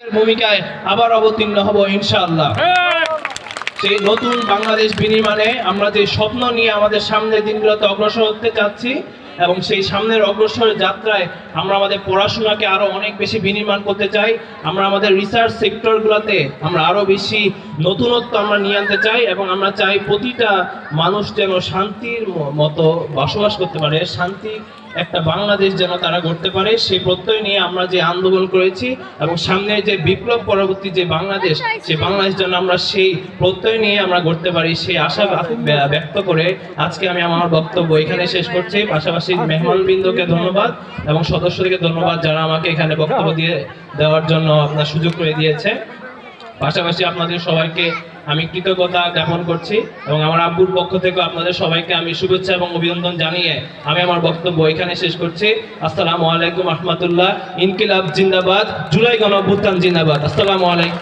ভূমিকায় আবার অবতীর্ণ হব ইনশাআল্লাহ। সেই নতুন বাংলাদেশ বিনির্মাণে আমরা যে স্বপ্ন নিয়ে আমাদের সামনের দিনগুলোতে অগ্রসর হতে চাচ্ছি এবং সেই সামনের অগ্রসর যাত্রায় আমরা আমাদের পড়াশোনাকে আরো অনেক বেশি বিনির্মাণ করতে চাই। আমরা আমাদের রিসার্চ সেক্টরগুলোতে আমরা আরো বেশি নতুনত্ব আমরা নিয়ে আনতে চাই এবং আমরা চাই প্রতিটা মানুষ যেন শান্তির মতো বসবাস করতে পারে, শান্তি একটা বাংলাদেশ যেন তারা গড়তে পারে, সেই প্রত্যয় নিয়ে আমরা যে আন্দোলন করেছি এবং সামনে যে বিপ্লব পরবর্তী যে বাংলাদেশ, সেই বাংলাদেশ যেন আমরা সেই প্রত্যয় নিয়ে আমরা গড়তে পারি, সেই আশা ব্যক্ত করে আজকে আমি আমার বক্তব্য এখানে শেষ করছি। পাশাপাশি মেহমানবৃন্দকে ধন্যবাদ এবং সদস্যদেরকে ধন্যবাদ যারা আমাকে এখানে বক্তব্য দেওয়ার জন্য আপনার সুযোগ করে দিয়েছে। পাশাপাশি আপনাদের সবাইকে আমি কৃতজ্ঞতা জ্ঞাপন করছি এবং আমার আব্বুর পক্ষ থেকে আপনাদের সবাইকে আমি শুভেচ্ছা এবং অভিনন্দন জানিয়ে আমি আমার বক্তব্য এখানে শেষ করছি। আসসালামু আলাইকুম রহমতুল্লাহ। ইনকিলাব জিন্দাবাদ, জুলাই গণ অভ্যুত্থান জিন্দাবাদ। আসসালামু আলাইকুম।